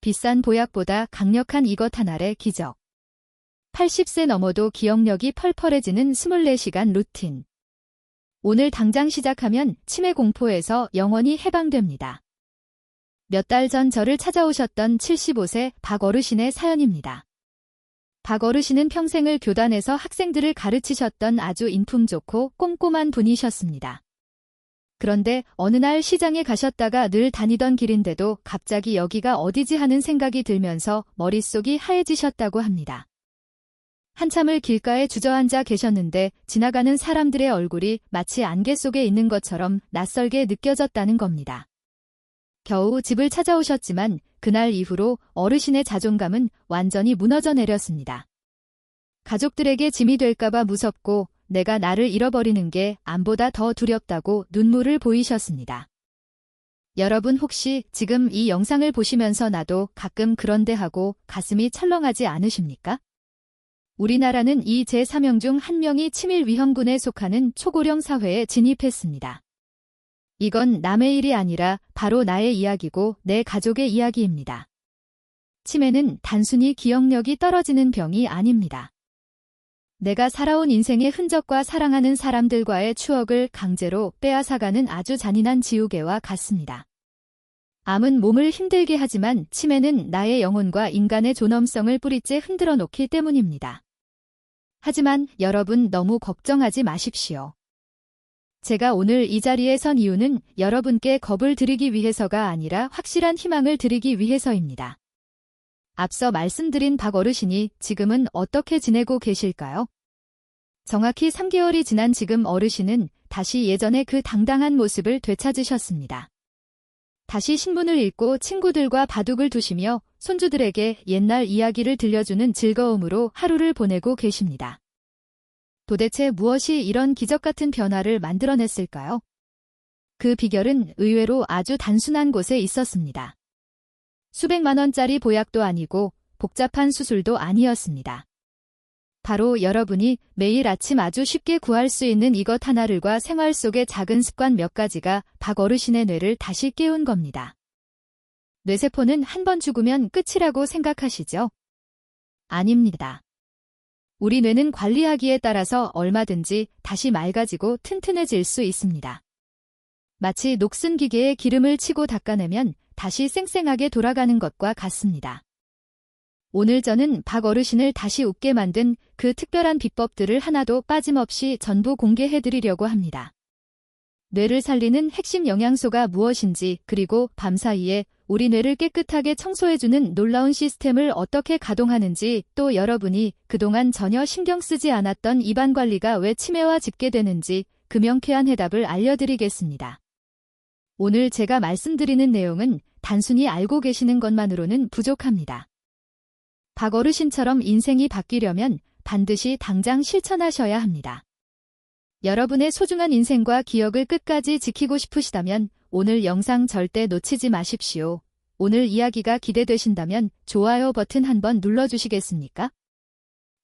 비싼 보약보다 강력한 이것 하나의 기적. 80세 넘어도 기억력이 펄펄해지는 24시간 루틴. 오늘 당장 시작하면 치매 공포에서 영원히 해방됩니다. 몇 달 전 저를 찾아오셨던 75세 박 어르신의 사연입니다. 박 어르신은 평생을 교단에서 학생들을 가르치셨던 아주 인품 좋고 꼼꼼한 분이셨습니다. 그런데 어느 날 시장에 가셨다가 늘 다니던 길인데도 갑자기 여기가 어디지 하는 생각이 들면서 머릿속이 하얘지셨다고 합니다. 한참을 길가에 주저앉아 계셨는데 지나가는 사람들의 얼굴이 마치 안개 속에 있는 것처럼 낯설게 느껴졌다는 겁니다. 겨우 집을 찾아오셨지만 그날 이후로 어르신의 자존감은 완전히 무너져 내렸습니다. 가족들에게 짐이 될까봐 무섭고 내가 나를 잃어버리는 게 암보다 더 두렵다고 눈물을 보이셨습니다. 여러분 혹시 지금 이 영상을 보시면서 나도 가끔 그런데 하고 가슴이 철렁하지 않으십니까? 우리나라는 이 제3형 중 한 명이 치밀위험군에 속하는 초고령 사회에 진입했습니다. 이건 남의 일이 아니라 바로 나의 이야기고 내 가족의 이야기입니다. 치매는 단순히 기억력이 떨어지는 병이 아닙니다. 내가 살아온 인생의 흔적과 사랑하는 사람들과의 추억을 강제로 빼앗아가는 아주 잔인한 지우개와 같습니다. 암은 몸을 힘들게 하지만 치매는 나의 영혼과 인간의 존엄성을 뿌리째 흔들어 놓기 때문입니다. 하지만 여러분 너무 걱정하지 마십시오. 제가 오늘 이 자리에 선 이유는 여러분께 겁을 드리기 위해서가 아니라 확실한 희망을 드리기 위해서입니다. 앞서 말씀드린 박 어르신이 지금은 어떻게 지내고 계실까요? 정확히 3개월이 지난 지금 어르신은 다시 예전의 그 당당한 모습을 되찾으셨습니다. 다시 신문을 읽고 친구들과 바둑을 두시며 손주들에게 옛날 이야기를 들려주는 즐거움으로 하루를 보내고 계십니다. 도대체 무엇이 이런 기적 같은 변화를 만들어냈을까요? 그 비결은 의외로 아주 단순한 곳에 있었습니다. 수백만 원짜리 보약도 아니고 복잡한 수술도 아니었습니다. 바로 여러분이 매일 아침 아주 쉽게 구할 수 있는 이것 하나를과 생활 속의 작은 습관 몇 가지가 박 어르신의 뇌를 다시 깨운 겁니다. 뇌세포는 한 번 죽으면 끝이라고 생각하시죠? 아닙니다. 우리 뇌는 관리하기에 따라서 얼마든지 다시 맑아지고 튼튼해질 수 있습니다. 마치 녹슨 기계에 기름을 치고 닦아내면 다시 쌩쌩하게 돌아가는 것과 같습니다. 오늘 저는 박 어르신을 다시 웃게 만든 그 특별한 비법들을 하나도 빠짐없이 전부 공개해드리려고 합니다. 뇌를 살리는 핵심 영양소가 무엇인지 그리고 밤사이에 우리 뇌를 깨끗하게 청소해주는 놀라운 시스템을 어떻게 가동하는지 또 여러분이 그동안 전혀 신경 쓰지 않았던 입안 관리가 왜 치매와 집계되는지 그 명쾌한 해답을 알려드리겠습니다. 오늘 제가 말씀드리는 내용은 단순히 알고 계시는 것만으로는 부족합니다. 박 어르신처럼 인생이 바뀌려면 반드시 당장 실천하셔야 합니다. 여러분의 소중한 인생과 기억을 끝까지 지키고 싶으시다면 오늘 영상 절대 놓치지 마십시오. 오늘 이야기가 기대되신다면 좋아요 버튼 한번 눌러주시겠습니까?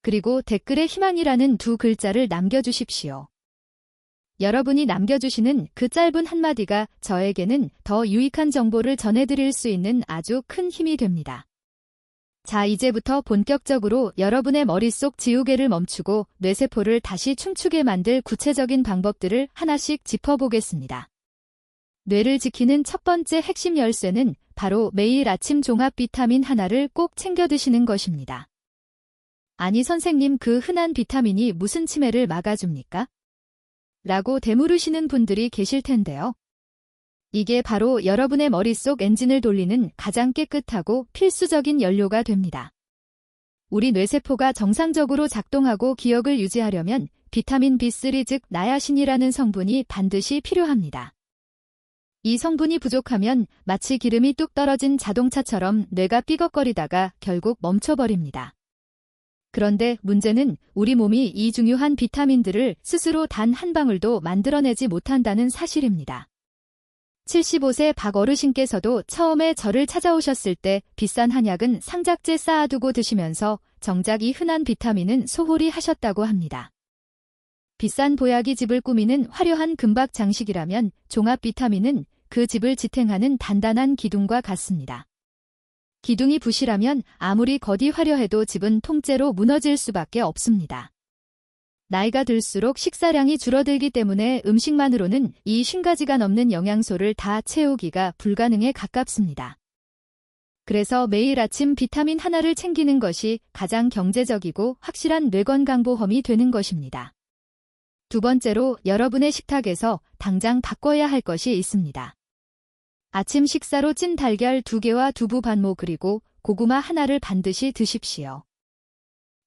그리고 댓글에 희망이라는 두 글자를 남겨주십시오. 여러분이 남겨주시는 그 짧은 한마디가 저에게는 더 유익한 정보를 전해드릴 수 있는 아주 큰 힘이 됩니다. 자, 이제부터 본격적으로 여러분의 머릿속 지우개를 멈추고 뇌세포를 다시 춤추게 만들 구체적인 방법들을 하나씩 짚어보겠습니다. 뇌를 지키는 첫 번째 핵심 열쇠는 바로 매일 아침 종합 비타민 하나를 꼭 챙겨 드시는 것입니다. 아니 선생님, 그 흔한 비타민이 무슨 치매를 막아줍니까? 라고 되물으시는 분들이 계실 텐데요. 이게 바로 여러분의 머릿속 엔진을 돌리는 가장 깨끗하고 필수적인 연료가 됩니다. 우리 뇌세포가 정상적으로 작동하고 기억을 유지하려면 비타민 B3 즉 나야신이라는 성분이 반드시 필요합니다. 이 성분이 부족하면 마치 기름이 뚝 떨어진 자동차처럼 뇌가 삐걱거리다가 결국 멈춰버립니다. 그런데 문제는 우리 몸이 이 중요한 비타민들을 스스로 단 한 방울도 만들어내지 못한다는 사실입니다. 75세 박 어르신께서도 처음에 저를 찾아오셨을 때 비싼 한약은 상자째 쌓아두고 드시면서 정작 이 흔한 비타민은 소홀히 하셨다고 합니다. 비싼 보약이 집을 꾸미는 화려한 금박 장식이라면 종합 비타민은 그 집을 지탱하는 단단한 기둥과 같습니다. 기둥이 부실하면 아무리 겉이 화려해도 집은 통째로 무너질 수밖에 없습니다. 나이가 들수록 식사량이 줄어들기 때문에 음식만으로는 이 50가지가 넘는 영양소를 다 채우기가 불가능에 가깝습니다. 그래서 매일 아침 비타민 하나를 챙기는 것이 가장 경제적이고 확실한 뇌건강보험이 되는 것입니다. 두 번째로 여러분의 식탁에서 당장 바꿔야 할 것이 있습니다. 아침 식사로 찐 달걀 2개와 두부 반모 그리고 고구마 하나를 반드시 드십시오.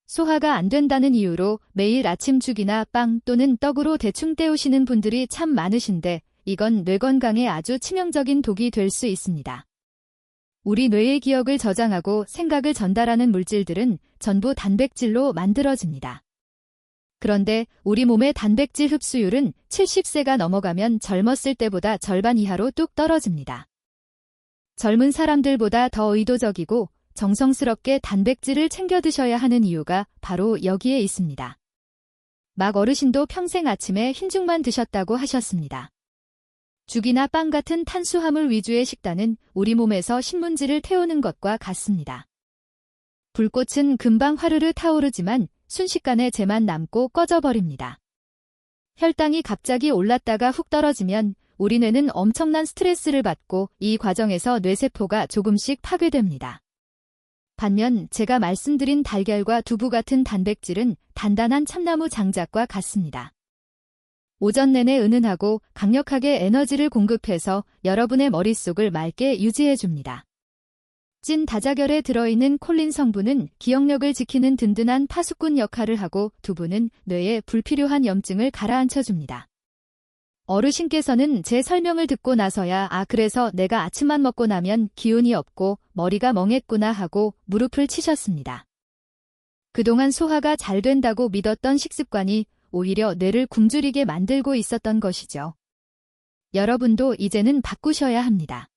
소화가 안 된다는 이유로 매일 아침죽이나 빵 또는 떡으로 대충 때우시는 분들이 참 많으신데 이건 뇌 건강에 아주 치명적인 독이 될 수 있습니다. 우리 뇌의 기억을 저장하고 생각을 전달하는 물질들은 전부 단백질로 만들어집니다. 그런데 우리 몸의 단백질 흡수율은 70세가 넘어가면 젊었을 때보다 절반 이하로 뚝 떨어집니다. 젊은 사람들보다 더 의도적이고 정성스럽게 단백질을 챙겨 드셔야 하는 이유가 바로 여기에 있습니다. 막 어르신도 평생 아침에 흰죽만 드셨다고 하셨습니다. 죽이나 빵 같은 탄수화물 위주의 식단은 우리 몸에서 신문지를 태우는 것과 같습니다. 불꽃은 금방 화르르 타오르지만 순식간에 재만 남고 꺼져버립니다. 혈당이 갑자기 올랐다가 훅 떨어지면 우리 뇌는 엄청난 스트레스를 받고 이 과정에서 뇌세포가 조금씩 파괴됩니다. 반면 제가 말씀드린 달걀과 두부 같은 단백질은 단단한 참나무 장작과 같습니다. 오전 내내 은은하고 강력하게 에너지를 공급해서 여러분의 머릿속을 맑게 유지해줍니다. 찐 다자결에 들어있는 콜린 성분은 기억력을 지키는 든든한 파수꾼 역할을 하고 두부는 뇌에 불필요한 염증을 가라앉혀줍니다. 어르신께서는 제 설명을 듣고 나서야 그래서 내가 아침만 먹고 나면 기운이 없고 머리가 멍했구나 하고 무릎을 치셨습니다. 그동안 소화가 잘 된다고 믿었던 식습관이 오히려 뇌를 굶주리게 만들고 있었던 것이죠. 여러분도 이제는 바꾸셔야 합니다.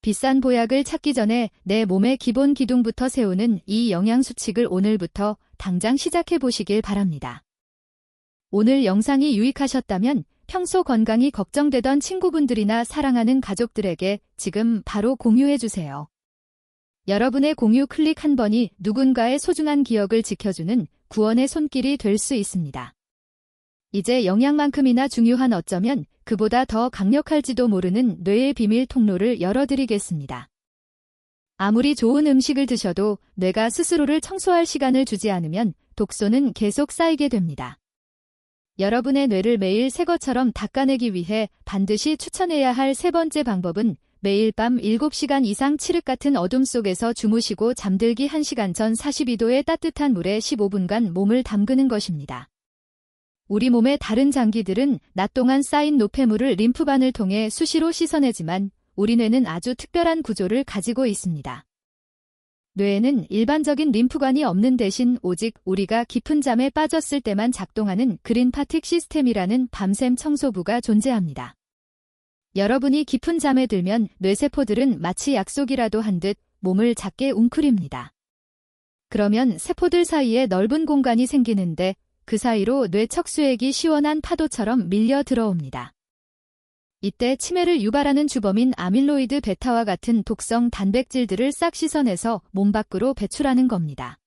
비싼 보약을 찾기 전에 내 몸의 기본 기둥부터 세우는 이 영양수칙을 오늘부터 당장 시작해 보시길 바랍니다. 오늘 영상이 유익하셨다면 평소 건강이 걱정되던 친구분들이나 사랑하는 가족들에게 지금 바로 공유해 주세요. 여러분의 공유 클릭 한 번이 누군가의 소중한 기억을 지켜주는 구원의 손길이 될 수 있습니다. 이제 영양만큼이나 중요한 어쩌면 그보다 더 강력할지도 모르는 뇌의 비밀 통로를 열어드리겠습니다. 아무리 좋은 음식을 드셔도 뇌가 스스로를 청소할 시간을 주지 않으면 독소는 계속 쌓이게 됩니다. 여러분의 뇌를 매일 새 것처럼 닦아내기 위해 반드시 추천해야 할 세 번째 방법은 매일 밤 7시간 이상 칠흑 같은 어둠 속에서 주무시고 잠들기 1시간 전 42도의 따뜻한 물에 15분간 몸을 담그는 것입니다. 우리 몸의 다른 장기들은 낮 동안 쌓인 노폐물을 림프관을 통해 수시로 씻어내지만 우리 뇌는 아주 특별한 구조를 가지고 있습니다. 뇌에는 일반적인 림프관이 없는 대신 오직 우리가 깊은 잠에 빠졌을 때만 작동하는 그린파틱 시스템이라는 밤샘 청소부가 존재합니다. 여러분이 깊은 잠에 들면 뇌세포들은 마치 약속이라도 한 듯 몸을 작게 웅크립니다. 그러면 세포들 사이에 넓은 공간이 생기는데 그 사이로 뇌 척수액이 시원한 파도처럼 밀려 들어옵니다. 이때 치매를 유발하는 주범인 아밀로이드 베타와 같은 독성 단백질들을 싹 씻어내서 몸 밖으로 배출하는 겁니다.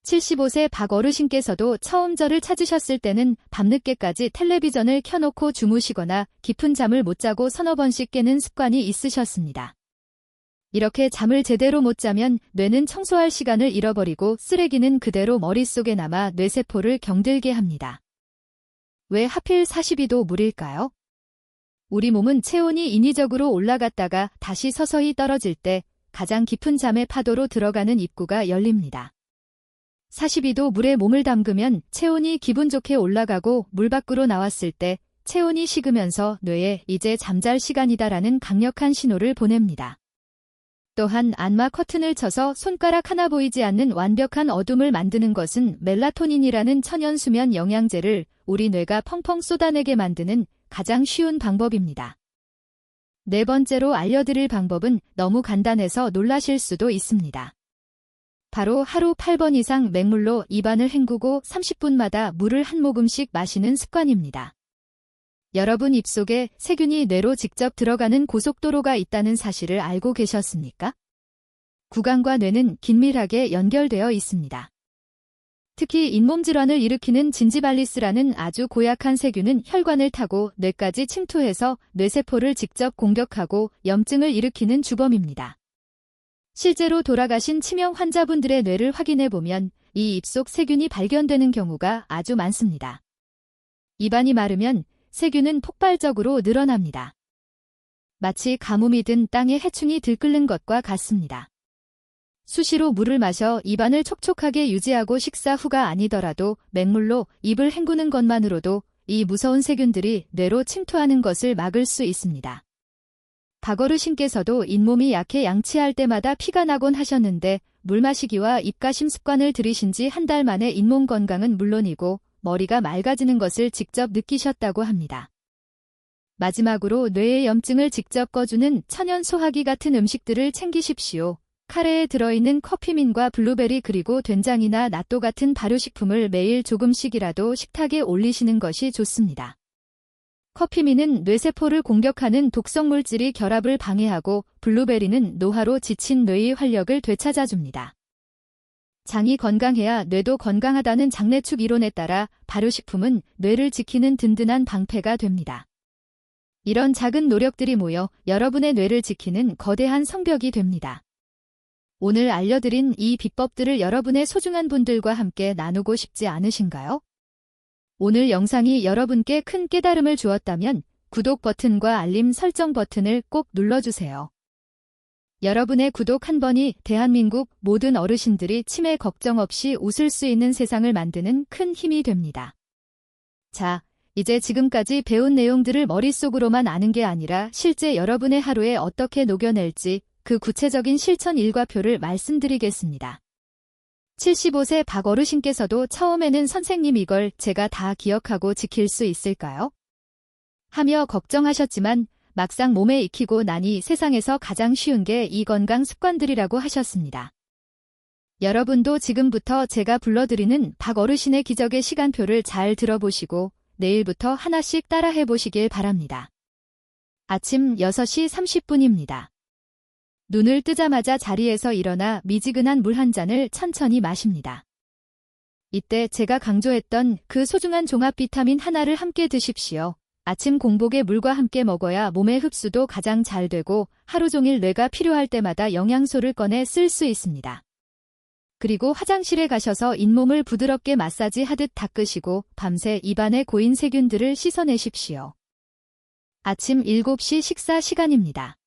75세 박 어르신께서도 처음 저를 찾으셨을 때는 밤늦게까지 텔레비전을 켜놓고 주무시거나 깊은 잠을 못 자고 서너 번씩 깨는 습관이 있으셨습니다. 이렇게 잠을 제대로 못 자면 뇌는 청소할 시간을 잃어버리고 쓰레기는 그대로 머릿속에 남아 뇌세포를 경들게 합니다. 왜 하필 42도 물일까요? 우리 몸은 체온이 인위적으로 올라갔다가 다시 서서히 떨어질 때 가장 깊은 잠의 파도로 들어가는 입구가 열립니다. 42도 물에 몸을 담그면 체온이 기분 좋게 올라가고 물 밖으로 나왔을 때 체온이 식으면서 뇌에 이제 잠잘 시간이다라는 강력한 신호를 보냅니다. 또한 안마 커튼을 쳐서 손가락 하나 보이지 않는 완벽한 어둠을 만드는 것은 멜라토닌이라는 천연 수면 영양제를 우리 뇌가 펑펑 쏟아내게 만드는 가장 쉬운 방법입니다. 네 번째로 알려드릴 방법은 너무 간단해서 놀라실 수도 있습니다. 바로 하루 8번 이상 맹물로 입안을 헹구고 30분마다 물을 한 모금씩 마시는 습관입니다. 여러분 입속에 세균이 뇌로 직접 들어가는 고속도로가 있다는 사실을 알고 계셨습니까? 구강과 뇌는 긴밀하게 연결되어 있습니다. 특히 잇몸 질환을 일으키는 진지발리스라는 아주 고약한 세균은 혈관을 타고 뇌까지 침투해서 뇌세포를 직접 공격하고 염증을 일으키는 주범입니다. 실제로 돌아가신 치명 환자분들의 뇌를 확인해보면 이 입속 세균이 발견되는 경우가 아주 많습니다. 입안이 마르면 세균은 폭발적으로 늘어납니다. 마치 가뭄이 든 땅에 해충이 들끓는 것과 같습니다. 수시로 물을 마셔 입안을 촉촉하게 유지하고 식사 후가 아니더라도 맹물로 입을 헹구는 것만으로도 이 무서운 세균들이 뇌로 침투하는 것을 막을 수 있습니다. 박어르신께서도 잇몸이 약해 양치할 때마다 피가 나곤 하셨는데 물 마시기와 입가심 습관을 들이신 지 한 달 만에 잇몸 건강은 물론이고 머리가 맑아지는 것을 직접 느끼셨다고 합니다. 마지막으로 뇌의 염증을 직접 꺼주는 천연 소화기 같은 음식들을 챙기십시오. 카레에 들어있는 커피민과 블루베리 그리고 된장이나 낫또 같은 발효식품을 매일 조금씩이라도 식탁에 올리시는 것이 좋습니다. 커피민은 뇌세포를 공격하는 독성물질이 결합을 방해하고 블루베리는 노화로 지친 뇌의 활력을 되찾아줍니다. 장이 건강해야 뇌도 건강하다는 장내축 이론에 따라 발효식품은 뇌를 지키는 든든한 방패가 됩니다. 이런 작은 노력들이 모여 여러분의 뇌를 지키는 거대한 성벽이 됩니다. 오늘 알려드린 이 비법들을 여러분의 소중한 분들과 함께 나누고 싶지 않으신가요? 오늘 영상이 여러분께 큰 깨달음을 주었다면 구독 버튼과 알림 설정 버튼을 꼭 눌러주세요. 여러분의 구독 한 번이 대한민국 모든 어르신들이 치매 걱정 없이 웃을 수 있는 세상을 만드는 큰 힘이 됩니다. 자, 이제 지금까지 배운 내용들을 머릿속으로만 아는 게 아니라 실제 여러분의 하루에 어떻게 녹여낼지 그 구체적인 실천 일과표를 말씀드리겠습니다. 75세 박 어르신께서도 처음에는 선생님 이걸 제가 다 기억하고 지킬 수 있을까요? 하며 걱정하셨지만 막상 몸에 익히고 나니 세상에서 가장 쉬운 게 이 건강 습관들이라고 하셨습니다. 여러분도 지금부터 제가 불러드리는 박 어르신의 기적의 시간표를 잘 들어보시고 내일부터 하나씩 따라해 보시길 바랍니다. 아침 6시 30분입니다. 눈을 뜨자마자 자리에서 일어나 미지근한 물 한 잔을 천천히 마십니다. 이때 제가 강조했던 그 소중한 종합 비타민 하나를 함께 드십시오. 아침 공복에 물과 함께 먹어야 몸의 흡수도 가장 잘 되고 하루 종일 뇌가 필요할 때마다 영양소를 꺼내 쓸 수 있습니다. 그리고 화장실에 가셔서 잇몸을 부드럽게 마사지하듯 닦으시고 밤새 입안에 고인 세균들을 씻어내십시오. 아침 7시 식사 시간입니다.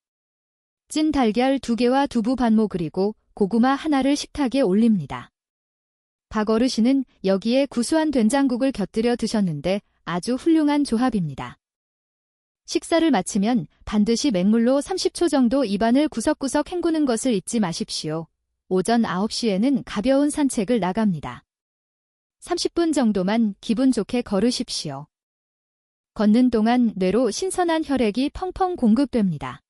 찐 달걀 2개와 두부 반모 그리고 고구마 하나를 식탁에 올립니다. 박 어르신은 여기에 구수한 된장국을 곁들여 드셨는데 아주 훌륭한 조합입니다. 식사를 마치면 반드시 맹물로 30초 정도 입안을 구석구석 헹구는 것을 잊지 마십시오. 오전 9시에는 가벼운 산책을 나갑니다. 30분 정도만 기분 좋게 걸으십시오. 걷는 동안 뇌로 신선한 혈액이 펑펑 공급됩니다.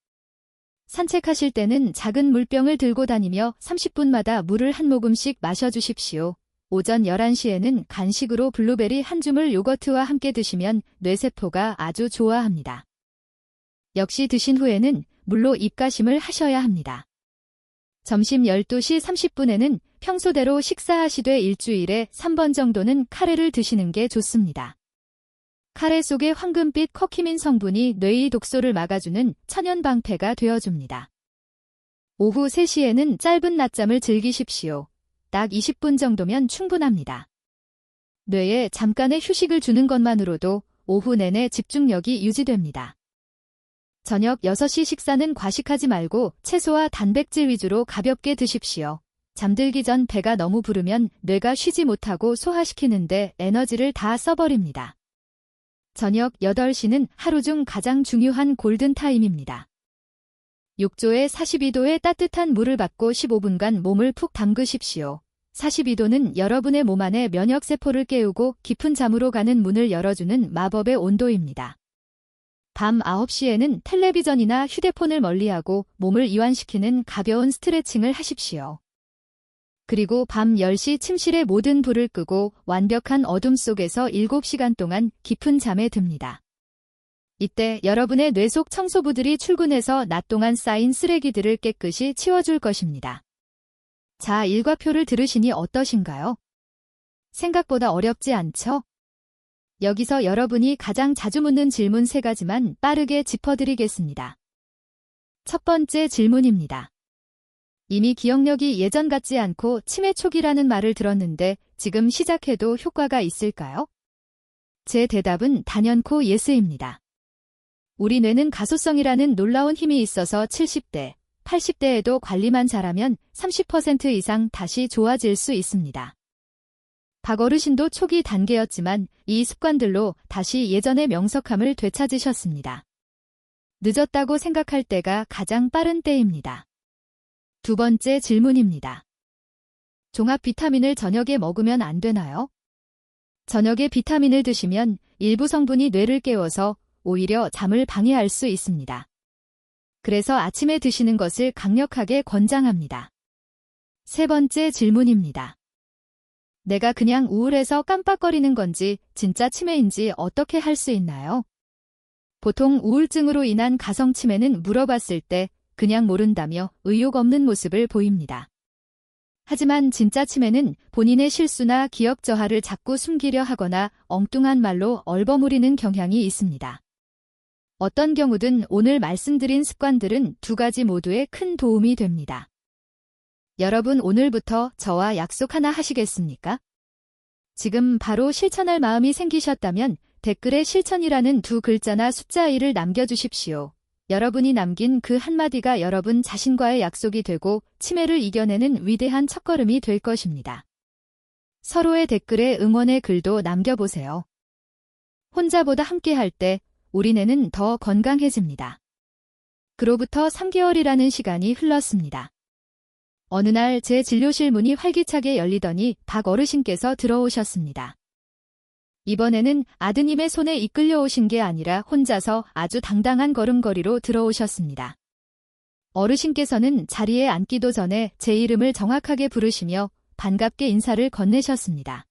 산책하실 때는 작은 물병을 들고 다니며 30분마다 물을 한 모금씩 마셔주십시오. 오전 11시에는 간식으로 블루베리 한 줌을 요거트와 함께 드시면 뇌세포가 아주 좋아합니다. 역시 드신 후에는 물로 입가심을 하셔야 합니다. 점심 12시 30분에는 평소대로 식사하시되 일주일에 3번 정도는 카레를 드시는 게 좋습니다. 카레 속의 황금빛 커큐민 성분이 뇌의 독소를 막아주는 천연 방패가 되어줍니다. 오후 3시에는 짧은 낮잠을 즐기십시오. 딱 20분 정도면 충분합니다. 뇌에 잠깐의 휴식을 주는 것만으로도 오후 내내 집중력이 유지됩니다. 저녁 6시 식사는 과식하지 말고 채소와 단백질 위주로 가볍게 드십시오. 잠들기 전 배가 너무 부르면 뇌가 쉬지 못하고 소화시키는데 에너지를 다 써버립니다. 저녁 8시는 하루 중 가장 중요한 골든타임입니다. 욕조에 42도의 따뜻한 물을 받고 15분간 몸을 푹 담그십시오. 42도는 여러분의 몸 안에 면역세포를 깨우고 깊은 잠으로 가는 문을 열어주는 마법의 온도입니다. 밤 9시에는 텔레비전이나 휴대폰을 멀리하고 몸을 이완시키는 가벼운 스트레칭을 하십시오. 그리고 밤 10시 침실의 모든 불을 끄고 완벽한 어둠 속에서 7시간 동안 깊은 잠에 듭니다. 이때 여러분의 뇌 속 청소부들이 출근해서 낮 동안 쌓인 쓰레기들을 깨끗이 치워줄 것입니다. 자, 일과표를 들으시니 어떠신가요? 생각보다 어렵지 않죠? 여기서 여러분이 가장 자주 묻는 질문 3가지만 빠르게 짚어드리겠습니다. 첫 번째 질문입니다. 이미 기억력이 예전 같지 않고 치매 초기라는 말을 들었는데 지금 시작해도 효과가 있을까요? 제 대답은 단연코 예스입니다. 우리 뇌는 가소성이라는 놀라운 힘이 있어서 70대, 80대에도 관리만 잘하면 30% 이상 다시 좋아질 수 있습니다. 박어르신도 초기 단계였지만 이 습관들로 다시 예전의 명석함을 되찾으셨습니다. 늦었다고 생각할 때가 가장 빠른 때입니다. 두 번째 질문입니다. 종합 비타민을 저녁에 먹으면 안 되나요? 저녁에 비타민을 드시면 일부 성분이 뇌를 깨워서 오히려 잠을 방해할 수 있습니다. 그래서 아침에 드시는 것을 강력하게 권장합니다. 세 번째 질문입니다. 내가 그냥 우울해서 깜빡거리는 건지 진짜 치매인지 어떻게 할 수 있나요? 보통 우울증으로 인한 가성치매는 물어봤을 때 그냥 모른다며 의욕 없는 모습을 보입니다. 하지만 진짜 치매는 본인의 실수나 기억 저하를 자꾸 숨기려 하거나 엉뚱한 말로 얼버무리는 경향이 있습니다. 어떤 경우든 오늘 말씀드린 습관들은 2가지 모두에 큰 도움이 됩니다. 여러분 오늘부터 저와 약속 하나 하시겠습니까? 지금 바로 실천할 마음이 생기셨다면 댓글에 실천이라는 2글자나 숫자 1을 남겨주십시오. 여러분이 남긴 그 한마디가 여러분 자신과의 약속이 되고 치매를 이겨내는 위대한 첫걸음이 될 것입니다. 서로의 댓글에 응원의 글도 남겨보세요. 혼자보다 함께할 때 우리 뇌는 더 건강해집니다. 그로부터 3개월이라는 시간이 흘렀습니다. 어느 날 제 진료실 문이 활기차게 열리더니 박 어르신께서 들어오셨습니다. 이번에는 아드님의 손에 이끌려 오신 게 아니라 혼자서 아주 당당한 걸음걸이로 들어오셨습니다. 어르신께서는 자리에 앉기도 전에 제 이름을 정확하게 부르시며 반갑게 인사를 건네셨습니다.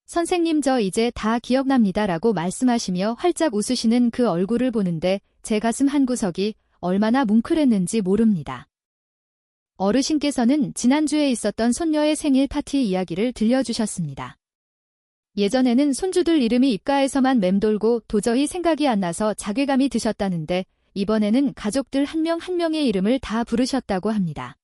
선생님 저 이제 다 기억납니다라고 말씀하시며 활짝 웃으시는 그 얼굴을 보는데 제 가슴 한구석이 얼마나 뭉클했는지 모릅니다. 어르신께서는 지난주에 있었던 손녀의 생일 파티 이야기를 들려주셨습니다. 예전에는 손주들 이름이 입가에서만 맴돌고 도저히 생각이 안 나서 자괴감이 드셨다는데 이번에는 가족들 한 명 한 명의 이름을 다 부르셨다고 합니다.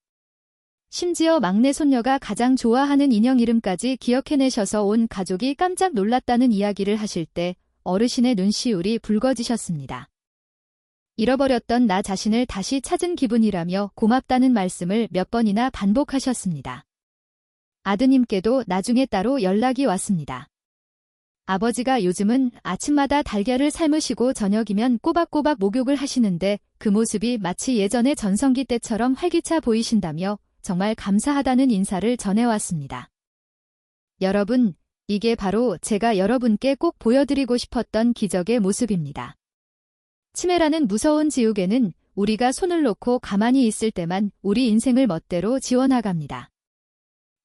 심지어 막내 손녀가 가장 좋아하는 인형 이름까지 기억해내셔서 온 가족이 깜짝 놀랐다는 이야기를 하실 때 어르신의 눈시울이 붉어지셨습니다. 잃어버렸던 나 자신을 다시 찾은 기분이라며 고맙다는 말씀을 몇 번이나 반복하셨습니다. 아드님께도 나중에 따로 연락이 왔습니다. 아버지가 요즘은 아침마다 달걀을 삶으시고 저녁이면 꼬박꼬박 목욕을 하시는데 그 모습이 마치 예전의 전성기 때처럼 활기차 보이신다며 정말 감사하다는 인사를 전해왔습니다. 여러분, 이게 바로 제가 여러분께 꼭 보여드리고 싶었던 기적의 모습입니다. 치매라는 무서운 지옥에는 우리가 손을 놓고 가만히 있을 때만 우리 인생을 멋대로 지워나갑니다.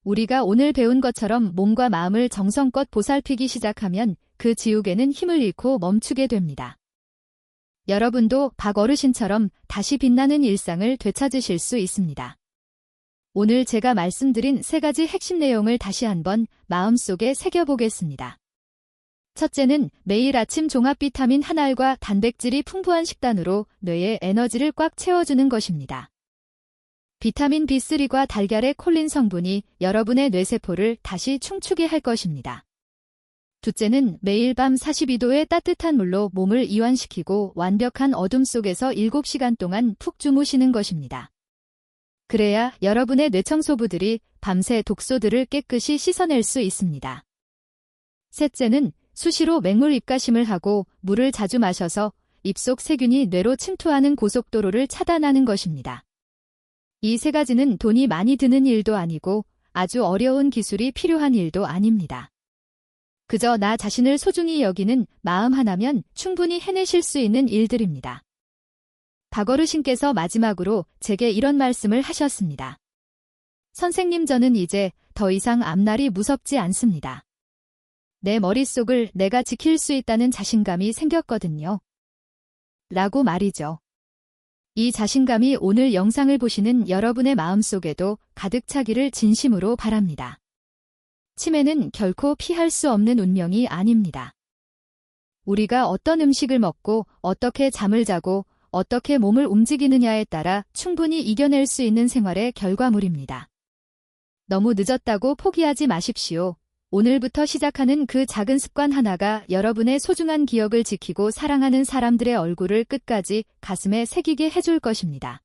우리가 오늘 배운 것처럼 몸과 마음을 정성껏 보살피기 시작하면 그 지옥에는 힘을 잃고 멈추게 됩니다. 여러분도 박 어르신처럼 다시 빛나는 일상을 되찾으실 수 있습니다. 오늘 제가 말씀드린 3가지 핵심 내용을 다시 한번 마음속에 새겨보겠습니다. 첫째는 매일 아침 종합 비타민 한 알과 단백질이 풍부한 식단으로 뇌에 에너지를 꽉 채워주는 것입니다. 비타민 B3과 달걀의 콜린 성분이 여러분의 뇌세포를 다시 춤추게 할 것입니다. 둘째는 매일 밤 42도의 따뜻한 물로 몸을 이완시키고 완벽한 어둠 속에서 7시간 동안 푹 주무시는 것입니다. 그래야 여러분의 뇌청소부들이 밤새 독소들을 깨끗이 씻어낼 수 있습니다. 셋째는 수시로 맹물 입가심을 하고 물을 자주 마셔서 입속 세균이 뇌로 침투하는 고속도로를 차단하는 것입니다. 이 3가지는 돈이 많이 드는 일도 아니고 아주 어려운 기술이 필요한 일도 아닙니다. 그저 나 자신을 소중히 여기는 마음 하나면 충분히 해내실 수 있는 일들입니다. 박 어르신께서 마지막으로 제게 이런 말씀을 하셨습니다. 선생님 저는 이제 더 이상 앞날이 무섭지 않습니다. 내 머릿속을 내가 지킬 수 있다는 자신감이 생겼거든요. 라고 말이죠. 이 자신감이 오늘 영상을 보시는 여러분의 마음속에도 가득 차기를 진심으로 바랍니다. 치매는 결코 피할 수 없는 운명이 아닙니다. 우리가 어떤 음식을 먹고 어떻게 잠을 자고 어떻게 몸을 움직이느냐에 따라 충분히 이겨낼 수 있는 생활의 결과물입니다. 너무 늦었다고 포기하지 마십시오. 오늘부터 시작하는 그 작은 습관 하나가 여러분의 소중한 기억을 지키고 사랑하는 사람들의 얼굴을 끝까지 가슴에 새기게 해줄 것입니다.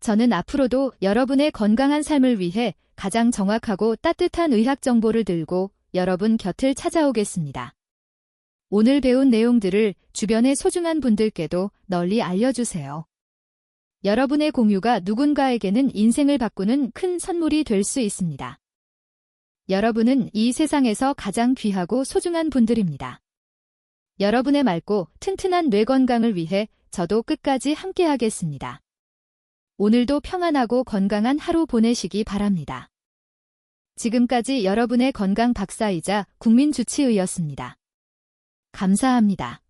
저는 앞으로도 여러분의 건강한 삶을 위해 가장 정확하고 따뜻한 의학 정보를 들고 여러분 곁을 찾아오겠습니다. 오늘 배운 내용들을 주변의 소중한 분들께도 널리 알려주세요. 여러분의 공유가 누군가에게는 인생을 바꾸는 큰 선물이 될 수 있습니다. 여러분은 이 세상에서 가장 귀하고 소중한 분들입니다. 여러분의 맑고 튼튼한 뇌 건강을 위해 저도 끝까지 함께하겠습니다. 오늘도 평안하고 건강한 하루 보내시기 바랍니다. 지금까지 여러분의 건강 박사이자 국민주치의였습니다. 감사합니다.